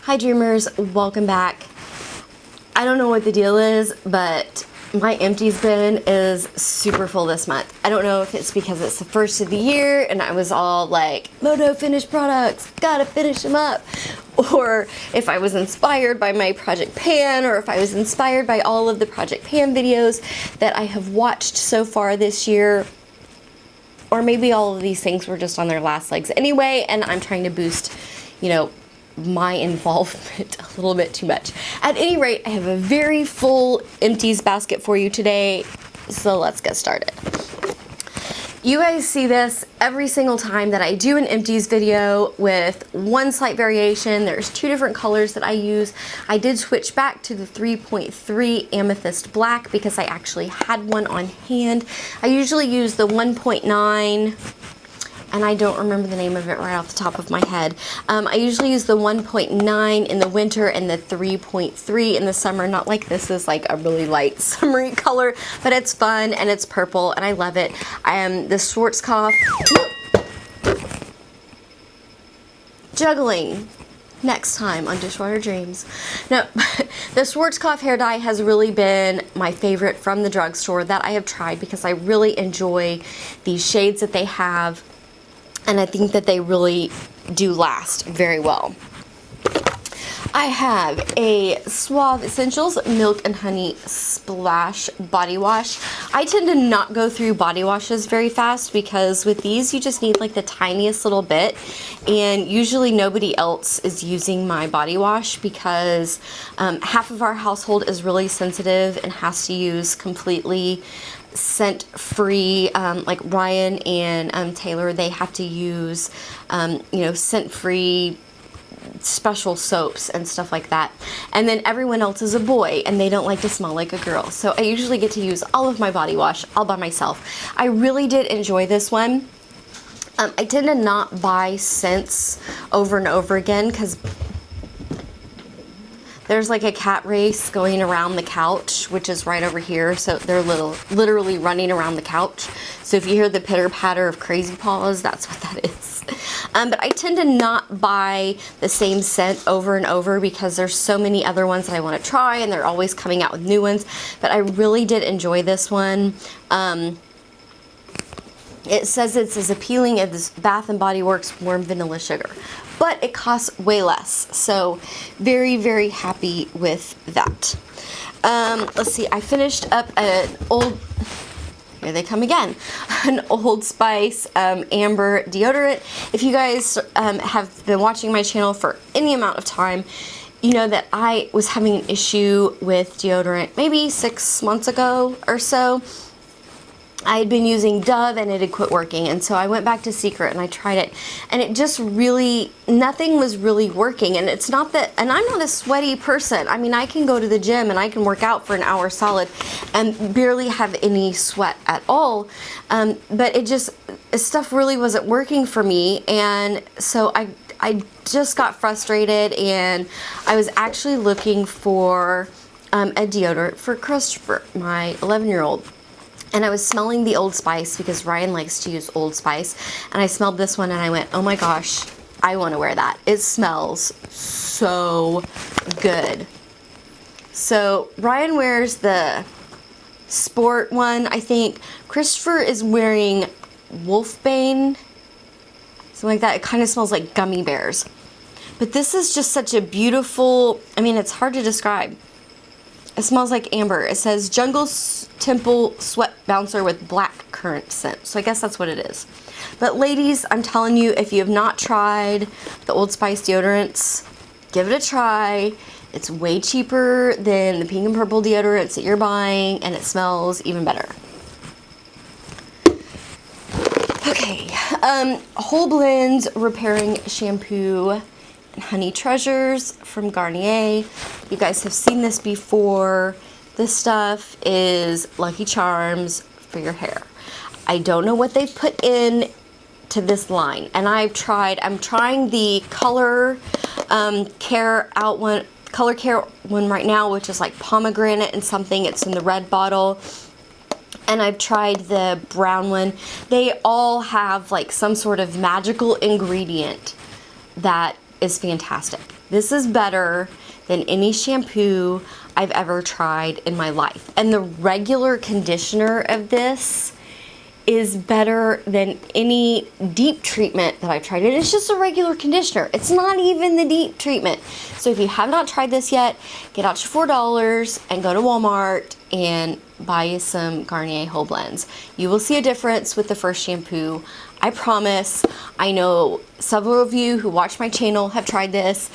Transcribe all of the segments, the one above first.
Hi Dreamers, welcome back. I don't know what the deal is, but my Empties bin is super full this month. I don't know if it's because it's the first of the year and I was all like, Moto finished products, gotta finish them up. Or if I was inspired by my Project Pan, or if I was inspired by all of the Project Pan videos that I have watched so far this year. Or maybe all of these things were just on their last legs anyway, and I'm trying to boost, you know, my involvement a little bit too much. At any rate, I have a very full Empties basket for you today, so let's get started. You guys see this every single time that I do an Empties video with one slight variation. There's two different colors that I use. I did switch back to the 3.3 Amethyst Black because I actually had one on hand. I usually use the 1.9, and I don't remember the name of it right off the top of my head. I usually use the 1.9 in the winter and the 3.3 in the summer. Not like this is like a really light summery color, but it's fun and it's purple and I love it. The Schwarzkopf juggling next time on Dishwater Dreams. No, the Schwarzkopf hair dye has really been my favorite from the drugstore that I have tried because I really enjoy these shades that they have. And I think that they really do last very well. I have a Suave Essentials Milk and Honey Splash Body Wash. I tend to not go through body washes very fast because with these you just need like the tiniest little bit, and usually nobody else is using my body wash because half of our household is really sensitive and has to use completely scent-free, like Ryan and Taylor, they have to use you know, scent-free special soaps and stuff like that. And then everyone else is a boy and they don't like to smell like a girl. So I usually get to use all of my body wash all by myself. I really did enjoy this one. I tend to not buy scents over and over again because there's like a cat race going around the couch, which is right over here. So they're literally running around the couch. So if you hear the pitter patter of crazy paws, that's what that is. But I tend to not buy the same scent over and over because there's so many other ones that I want to try and they're always coming out with new ones. But I really did enjoy this one. It says it's as appealing as Bath & Body Works Warm Vanilla Sugar, but it costs way less. So very, very happy with that. Let's see, I finished up an old, here they come again, an Old Spice Amber deodorant. If you guys have been watching my channel for any amount of time, you know that I was having an issue with deodorant maybe 6 months ago or so. I had been using Dove and it had quit working, and so I went back to Secret and I tried it, and it just really, nothing was really working. And it's not that, and I'm not a sweaty person. I mean, I can go to the gym and I can work out for an hour solid and barely have any sweat at all, but it just, stuff really wasn't working for me. And so I just got frustrated, and I was actually looking for a deodorant for Christopher, my 11-year-old. And I was smelling the Old Spice because Ryan likes to use Old Spice. And I smelled this one and I went, oh my gosh, I want to wear that. It smells so good. So Ryan wears the sport one, I think. Christopher is wearing Wolfbane, something like that. It kind of smells like gummy bears. But this is just such a beautiful, I mean, it's hard to describe. It smells like amber. It says Jungle Temple Sweat Bouncer with black currant scent. So I guess that's what it is. But ladies, I'm telling you, if you have not tried the Old Spice deodorants, give it a try. It's way cheaper than the pink and purple deodorants that you're buying, and it smells even better. Okay, Whole Blends Repairing Shampoo. Honey Treasures from Garnier. You guys have seen this before. This stuff is Lucky Charms for your hair. I don't know what they've put in to this line, and I'm trying the Color Care one right now, which is like pomegranate and something. It's in the red bottle. And I've tried the brown one. They all have like some sort of magical ingredient that is fantastic. This is better than any shampoo I've ever tried in my life. And the regular conditioner of this is better than any deep treatment that I've tried. And it's just a regular conditioner. It's not even the deep treatment. So if you have not tried this yet, get out your $4 and go to Walmart and buy you some Garnier Whole Blends. You will see a difference with the first shampoo. I promise. I know several of you who watch my channel have tried this.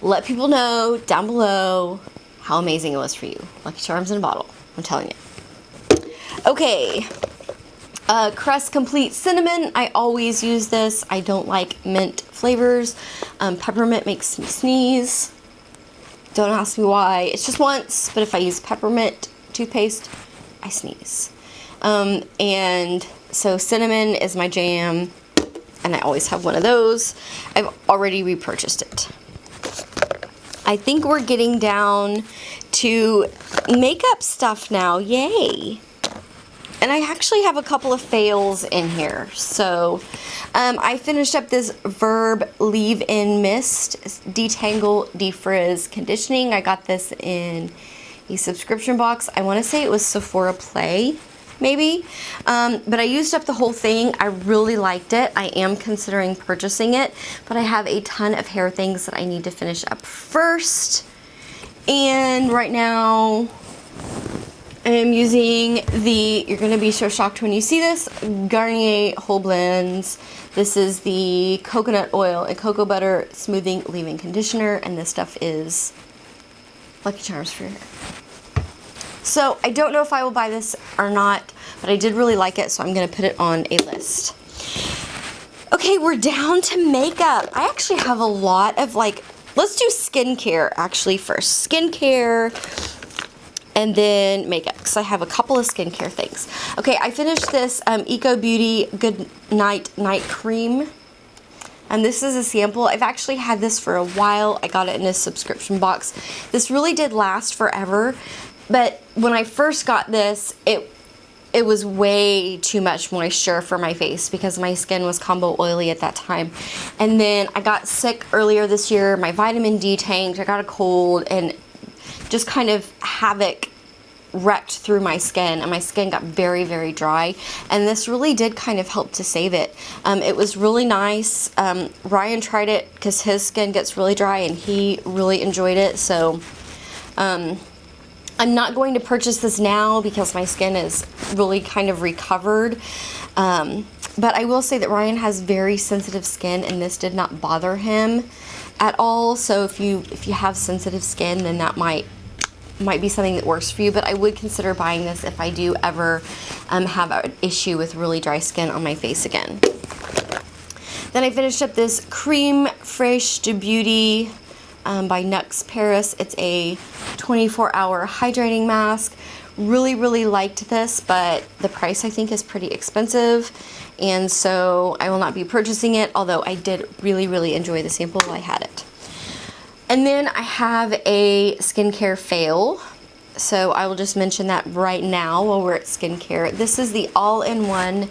Let people know down below how amazing it was for you. Lucky Charms in a bottle. I'm telling you. Okay. Crest Complete Cinnamon. I always use this. I don't like mint flavors. Peppermint makes me sneeze. Don't ask me why. It's just once, but if I use peppermint toothpaste, I sneeze. And so cinnamon is my jam, and I always have one of those. I've already repurchased it. I think we're getting down to makeup stuff now. Yay! And I actually have a couple of fails in here. So I finished up this Verb Leave-In Mist Detangle Defrizz Conditioning. I got this in a subscription box. I want to say it was Sephora Play, maybe. But I used up the whole thing. I really liked it. I am considering purchasing it, but I have a ton of hair things that I need to finish up first. And right now, I am using the, you're going to be so shocked when you see this, Garnier Whole Blends. This is the coconut oil and cocoa butter smoothing leave-in conditioner, and this stuff is Lucky Charms for your hair. So I don't know if I will buy this or not, but I did really like it, so I'm going to put it on a list. Okay, we're down to makeup. I actually have a lot of let's do skincare actually first. Skincare and then makeup, because I have a couple of skincare things. Okay, I finished this Eco Beauty Good Night Night Cream. And this is a sample. I've actually had this for a while. I got it in a subscription box. This really did last forever. But when I first got this, it was way too much moisture for my face because my skin was combo oily at that time. And then I got sick earlier this year. My vitamin D tanked. I got a cold and just kind of havoc wrecked through my skin, and my skin got very, very dry, and this really did kind of help to save it. It was really nice. Ryan tried it because his skin gets really dry and he really enjoyed it, so I'm not going to purchase this now because my skin is really kind of recovered, but I will say that Ryan has very sensitive skin and this did not bother him at all. So if you have sensitive skin, then that might be something that works for you, but I would consider buying this if I do ever have an issue with really dry skin on my face again. Then I finished up this Cream Fresh de Beauty by Nux Paris. It's a 24-hour hydrating mask. Really, really liked this, but the price I think is pretty expensive, and so I will not be purchasing it, although I did really, really enjoy the sample while I had it. And then I have a skincare fail, so I will just mention that right now while we're at skincare. This is the all-in-one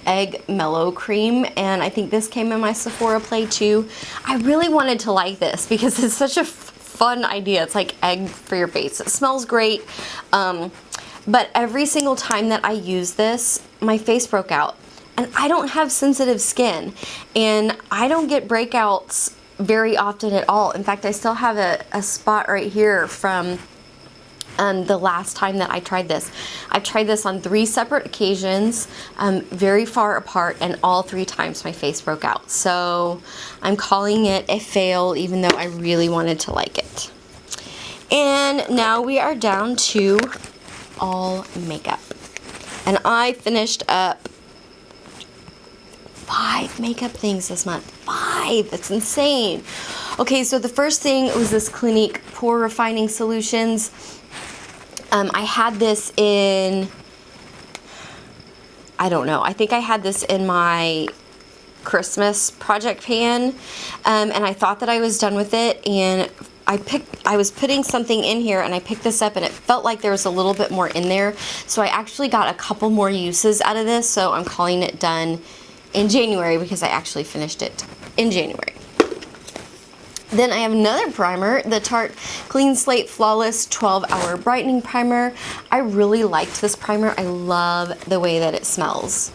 Egg Mellow Cream, and I think this came in my Sephora Play too. I really wanted to like this because it's such a fun idea. It's like egg for your face. It smells great, but every single time that I use this, my face broke out. And I don't have sensitive skin, and I don't get breakouts very often at all. In fact, I still have a spot right here from the last time that I tried this. I've tried this on 3 separate occasions, very far apart, and all 3 times my face broke out. So I'm calling it a fail, even though I really wanted to like it. And now we are down to all makeup. And I finished up 5 makeup things this month. 5! That's insane. Okay, so the first thing was this Clinique Pore Refining Solutions. I had this in, I don't know, I think I had this in my Christmas project pan, and I thought that I was done with it, and I was putting something in here, and I picked this up, and it felt like there was a little bit more in there, so I actually got a couple more uses out of this, so I'm calling it done in January because I actually finished it in January. Then I have another primer, the Tarte Clean Slate Flawless 12-Hour Brightening Primer. I really liked this primer. I love the way that it smells.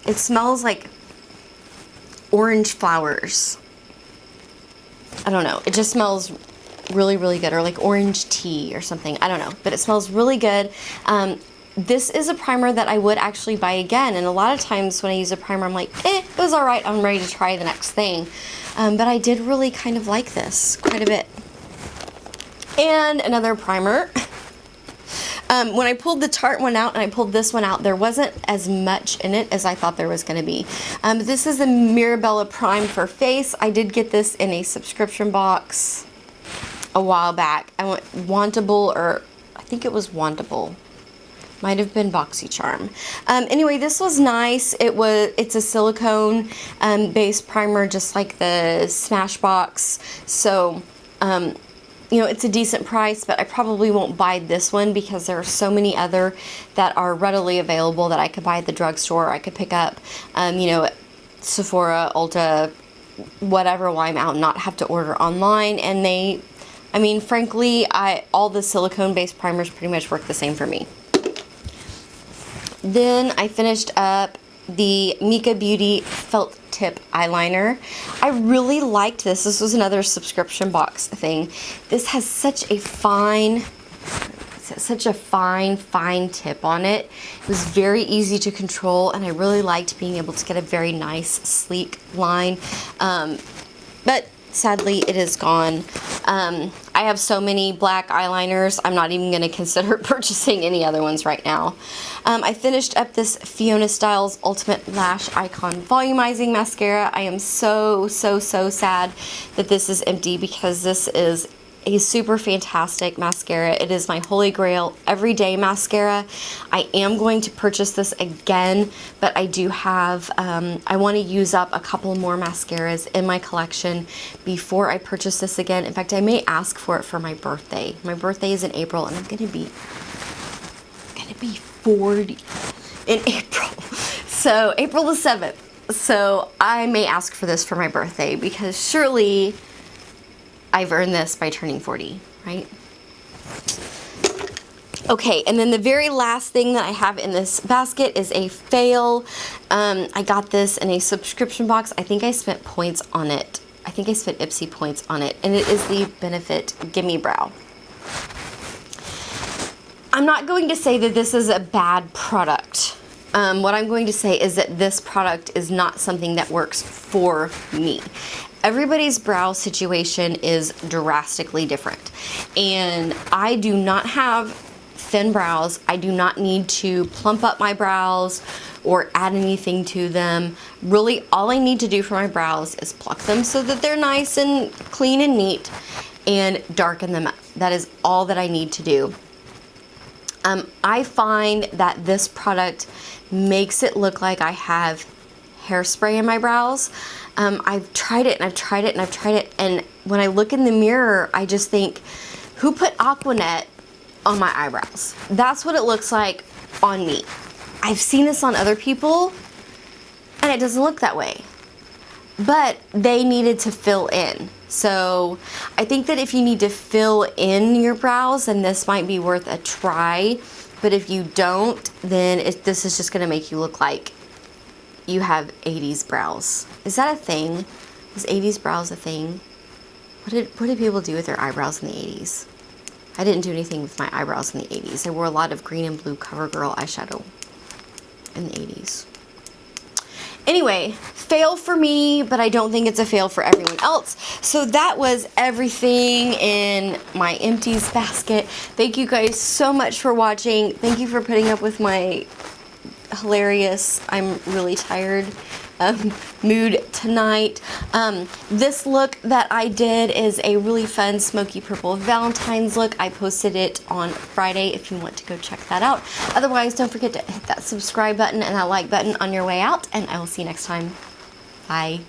It smells like orange flowers. I don't know. It just smells really, really good, or like orange tea or something. I don't know, but it smells really good. This is a primer that I would actually buy again, and a lot of times when I use a primer, I'm like, it was all right, I'm ready to try the next thing. But I did really kind of like this quite a bit. And another primer. When I pulled the Tarte one out and I pulled this one out, there wasn't as much in it as I thought there was going to be. This is the Mirabella Prime for Face. I did get this in a subscription box a while back. I went Wantable, or I think it was Wantable. Might have been BoxyCharm. Anyway, this was nice. It's a silicone based primer, just like the Smashbox. So, you know, it's a decent price, but I probably won't buy this one because there are so many other that are readily available that I could buy at the drugstore. I could pick up, you know, Sephora, Ulta, whatever, while I'm out, and not have to order online. And I mean, frankly, all the silicone based primers pretty much work the same for me. Then I finished up the Mika Beauty Felt Tip Eyeliner. I really liked this. This was another subscription box thing. This has such a fine tip on it. It was very easy to control, and I really liked being able to get a very nice, sleek line. But sadly, it is gone. I have so many black eyeliners, I'm not even going to consider purchasing any other ones right now. I finished up this Fiona Styles Ultimate Lash Icon Volumizing Mascara. I am so sad that this is empty, because this is a super fantastic mascara. It is my holy grail everyday mascara. I am going to purchase this again, but I do have, I want to use up a couple more mascaras in my collection before I purchase this again. In fact, I may ask for it for my birthday. My birthday is in April, and I'm gonna be 40 in April. So April the 7th. So I may ask for this for my birthday, because surely I've earned this by turning 40, right? Okay, and then the very last thing that I have in this basket is a fail. I got this in a subscription box. I think I spent points on it. I think I spent Ipsy points on it, and it is the Benefit Gimme Brow. I'm not going to say that this is a bad product. What I'm going to say is that this product is not something that works for me. Everybody's brow situation is drastically different, and I do not have thin brows. I do not need to plump up my brows or add anything to them. Really, all I need to do for my brows is pluck them so that they're nice and clean and neat, and darken them up. That is all that I need to do. I find that this product makes it look like I have hairspray in my brows. I've tried it and I've tried it and I've tried it, and when I look in the mirror, I just think, who put Aquanet on my eyebrows? That's what it looks like on me. I've seen this on other people, and it doesn't look that way. But they needed to fill in. So I think that if you need to fill in your brows, then this might be worth a try. But if you don't, then this is just going to make you look like you have 80s brows. Is that a thing? Is 80s brows a thing? What did people do with their eyebrows in the 80s? I didn't do anything with my eyebrows in the 80s. I wore a lot of green and blue CoverGirl eyeshadow in the 80s. Anyway, fail for me, but I don't think it's a fail for everyone else. So that was everything in my Empties basket. Thank you guys so much for watching. Thank you for putting up with my hilarious, I'm really tired mood tonight. This look that I did is a really fun smoky purple Valentine's look. I posted it on Friday if you want to go check that out. Otherwise, don't forget to hit that subscribe button and that like button on your way out, and I will see you next time. Bye.